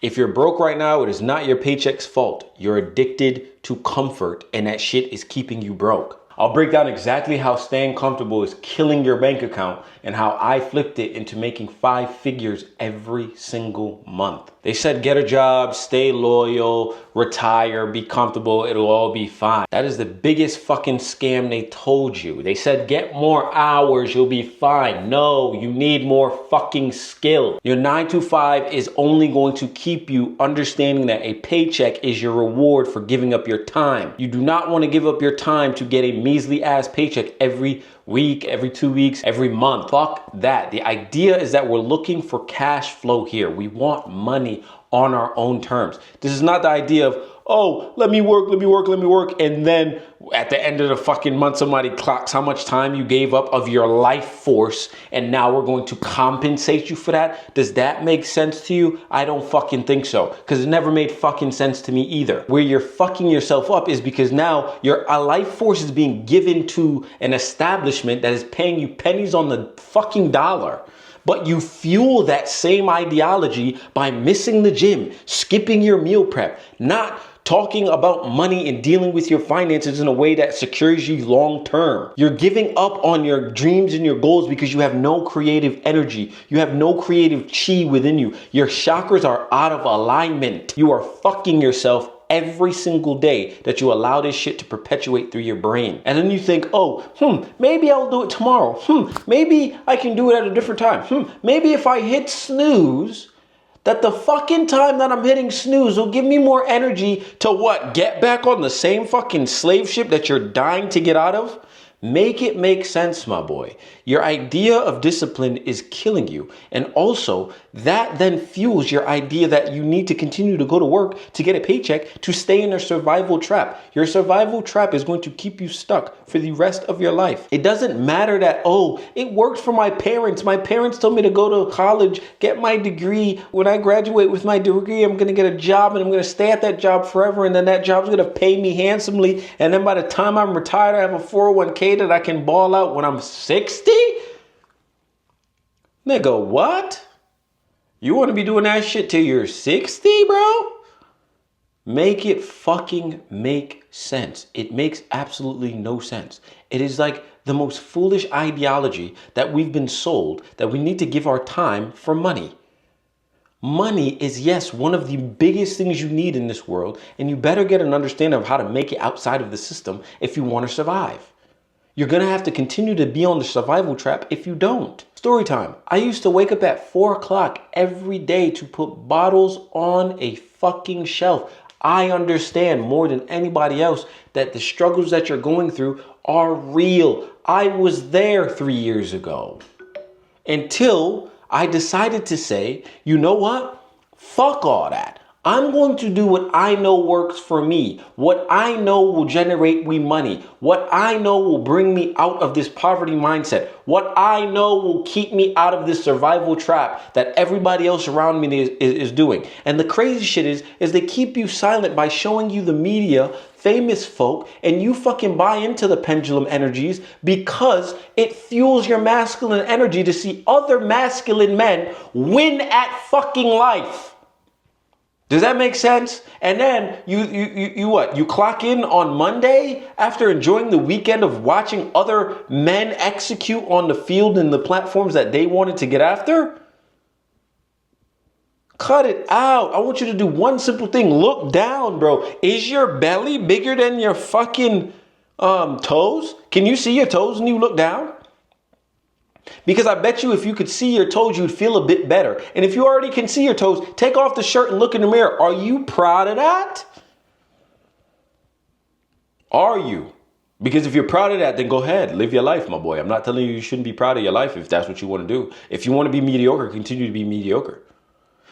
If you're broke right now, it is not your paycheck's fault. You're addicted to comfort, and that shit is keeping you broke. I'll break down exactly how staying comfortable is killing your bank account and how I flipped it into making 5 figures every single month. They said get a job, stay loyal, retire, be comfortable, it'll all be fine. That is the biggest fucking scam they told you. They said get more hours, you'll be fine. No, you need more fucking skill. Your 9 to 5 is only going to keep you understanding that a paycheck is your reward for giving up your time. You do not want to give up your time to get a measly ass paycheck every week, every 2 weeks, every month. Fuck that. The idea is that we're looking for cash flow here. We want money on our own terms. This is not the idea of, oh, let me work. And then at the end of the fucking month, somebody clocks how much time you gave up of your life force. And now we're going to compensate you for that. Does that make sense to you? I don't fucking think so. Because it never made fucking sense to me either. Where you're fucking yourself up is because now your life force is being given to an establishment that is paying you pennies on the fucking dollar. But you fuel that same ideology by missing the gym, skipping your meal prep, not talking about money and dealing with your finances in a way that secures you long term. You're giving up on your dreams and your goals because you have no creative energy. You have no creative chi within you. Your chakras are out of alignment. You are fucking yourself every single day that you allow this shit to perpetuate through your brain. And then you think, oh, maybe I'll do it tomorrow. Maybe I can do it at a different time. Maybe if I hit snooze, that the fucking time that I'm hitting snooze will give me more energy to what? Get back on the same fucking slave ship that you're dying to get out of? Make it make sense, my boy. Your idea of discipline is killing you. And also, that then fuels your idea that you need to continue to go to work to get a paycheck to stay in a survival trap. Your survival trap is going to keep you stuck for the rest of your life. It doesn't matter that, oh, it worked for my parents. My parents told me to go to college, get my degree. When I graduate with my degree, I'm going to get a job and I'm going to stay at that job forever. And then that job's going to pay me handsomely. And then by the time I'm retired, I have a 401k that I can ball out when I'm 60? Nigga, what? You want to be doing that shit till you're 60, bro? Make it fucking make sense. It makes absolutely no sense. It is like the most foolish ideology that we've been sold, that we need to give our time for money. Money is, yes, one of the biggest things you need in this world, and you better get an understanding of how to make it outside of the system if you want to survive. You're going to have to continue to be on the survival trap if you don't. Story time. I used to wake up at 4 o'clock every day to put bottles on a fucking shelf. I understand more than anybody else that the struggles that you're going through are real. I was there 3 years ago until I decided to say, you know what? Fuck all that. I'm going to do what I know works for me, what I know will generate me money, what I know will bring me out of this poverty mindset, what I know will keep me out of this survival trap that everybody else around me is doing. And the crazy shit is they keep you silent by showing you the media, famous folk, and you fucking buy into the pendulum energies because it fuels your masculine energy to see other masculine men win at fucking life. Does that make sense? And then you clock in on Monday after enjoying the weekend of watching other men execute on the field and the platforms that they wanted to get after? Cut it out. I want you to do one simple thing. Look down, bro. Is your belly bigger than your fucking toes? Can you see your toes when you look down? Because I bet you if you could see your toes, you'd feel a bit better. And if you already can see your toes, take off the shirt and look in the mirror. Are you proud of that? Are you? Because if you're proud of that, then go ahead. Live your life, my boy. I'm not telling you you shouldn't be proud of your life if that's what you want to do. If you want to be mediocre, continue to be mediocre.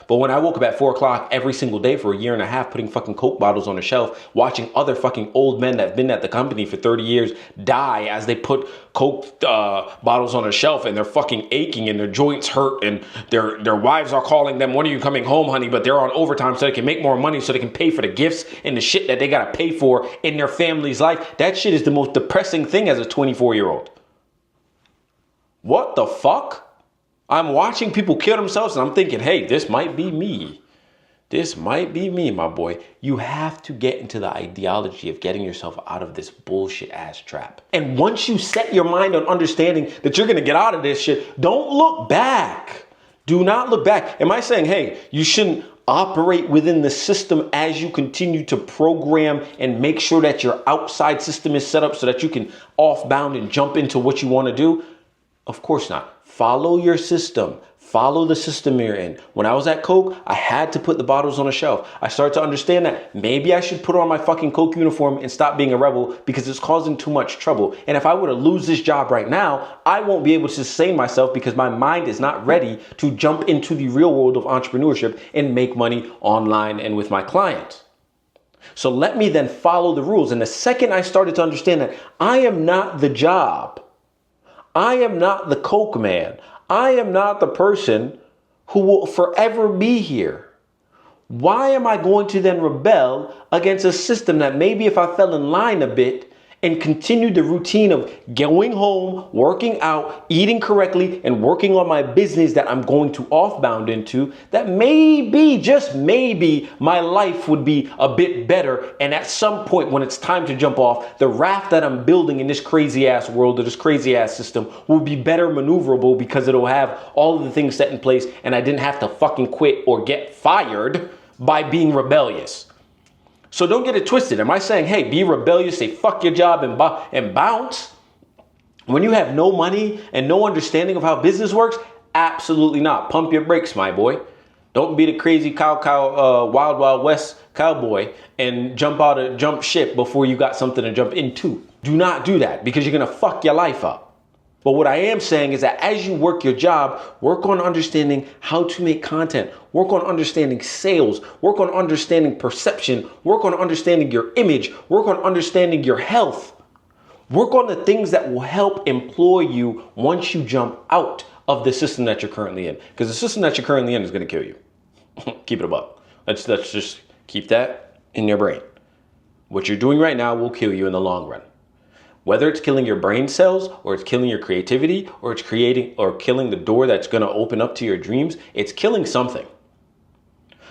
But when I woke up at 4 o'clock every single day for a year and a half, putting fucking Coke bottles on the shelf, watching other fucking old men that have been at the company for 30 years die as they put Coke bottles on a shelf and they're fucking aching and their joints hurt and their wives are calling them, when are you coming home, honey? But they're on overtime so they can make more money so they can pay for the gifts and the shit that they got to pay for in their family's life. That shit is the most depressing thing as a 24-year-old. What the fuck? I'm watching people kill themselves and I'm thinking, hey, this might be me. This might be me, my boy. You have to get into the ideology of getting yourself out of this bullshit ass trap. And once you set your mind on understanding that you're gonna get out of this shit, don't look back. Do not look back. Am I saying, hey, you shouldn't operate within the system as you continue to program and make sure that your outside system is set up so that you can off-bound and jump into what you wanna do? Of course not. Follow your system. Follow the system you're in. When I was at Coke, I had to put the bottles on a shelf. I started to understand that maybe I should put on my fucking Coke uniform and stop being a rebel because it's causing too much trouble. And if I were to lose this job right now, I won't be able to sustain myself because my mind is not ready to jump into the real world of entrepreneurship and make money online and with my clients. So let me then follow the rules. And the second I started to understand that I am not the job, I am not the Coke man, I am not the person who will forever be here. Why am I going to then rebel against a system that maybe if I fell in line a bit and continued the routine of going home, working out, eating correctly, and working on my business that I'm going to off-bound into, that maybe, just maybe, my life would be a bit better. And at some point when it's time to jump off, the raft that I'm building in this crazy ass world or this crazy ass system will be better maneuverable because it'll have all of the things set in place and I didn't have to fucking quit or get fired by being rebellious. So don't get it twisted. Am I saying, hey, be rebellious, say fuck your job and bounce? When you have no money and no understanding of how business works? Absolutely not. Pump your brakes, my boy. Don't be the crazy wild, wild west cowboy and jump ship before you got something to jump into. Do not do that because you're going to fuck your life up. But what I am saying is that as you work your job, work on understanding how to make content, work on understanding sales, work on understanding perception, work on understanding your image, work on understanding your health, work on the things that will help employ you once you jump out of the system that you're currently in. Because the system that you're currently in is going to kill you. Keep it above. Let's just keep that in your brain. What you're doing right now will kill you in the long run. Whether it's killing your brain cells or it's killing your creativity or it's killing the door that's going to open up to your dreams, it's killing something.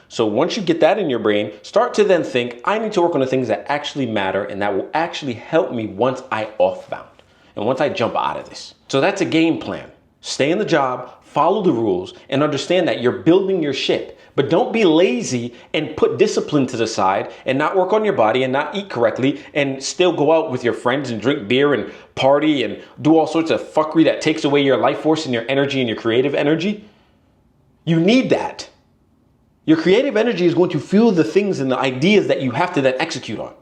So once you get that in your brain, start to then think, I need to work on the things that actually matter and that will actually help me once I off-bound and once I jump out of this. So that's a game plan. Stay in the job, follow the rules, and understand that you're building your ship. But don't be lazy and put discipline to the side and not work on your body and not eat correctly and still go out with your friends and drink beer and party and do all sorts of fuckery that takes away your life force and your energy and your creative energy. You need that. Your creative energy is going to fuel the things and the ideas that you have to then execute on.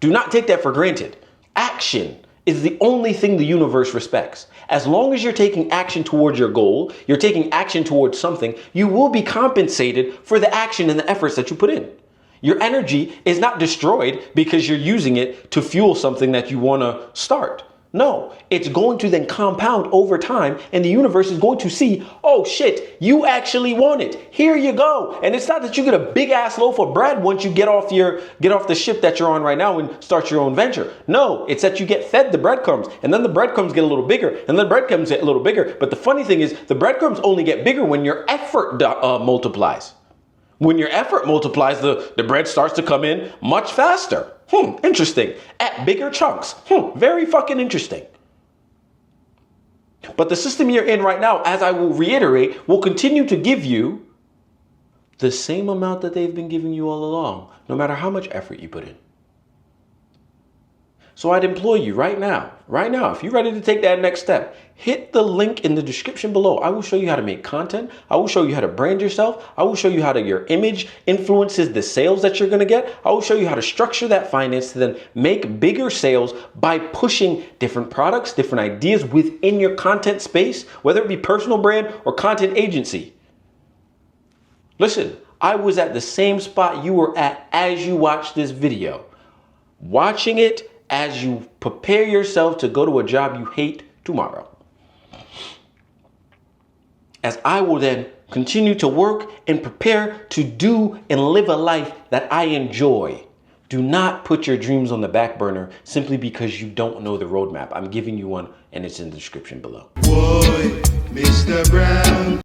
Do not take that for granted. Action is the only thing the universe respects. As long as you're taking action towards your goal, you're taking action towards something, you will be compensated for the action and the efforts that you put in. Your energy is not destroyed because you're using it to fuel something that you want to start. No, it's going to then compound over time and the universe is going to see, oh shit, you actually want it. Here you go. And it's not that you get a big ass loaf of bread once you get off the ship that you're on right now and start your own venture. No, it's that you get fed the breadcrumbs and then the breadcrumbs get a little bigger and then the breadcrumbs get a little bigger. But the funny thing is the breadcrumbs only get bigger when your effort multiplies. When your effort multiplies, the bread starts to come in much faster. Interesting. At bigger chunks. Very fucking interesting. But the system you're in right now, as I will reiterate, will continue to give you the same amount that they've been giving you all along, no matter how much effort you put in. So I'd implore you right now, if you're ready to take that next step, hit the link in the description below. I will show you how to make content. I will show you how to brand yourself. I will show you how your image influences the sales that you're going to get. I will show you how to structure that finance to then make bigger sales by pushing different products, different ideas within your content space, whether it be personal brand or content agency. Listen, I was at the same spot you were at as you watched this video, watching it as you prepare yourself to go to a job you hate tomorrow. As I will then continue to work and prepare to do and live a life that I enjoy. Do not put your dreams on the back burner simply because you don't know the roadmap. I'm giving you one and it's in the description below. Boy, Mr. Brown.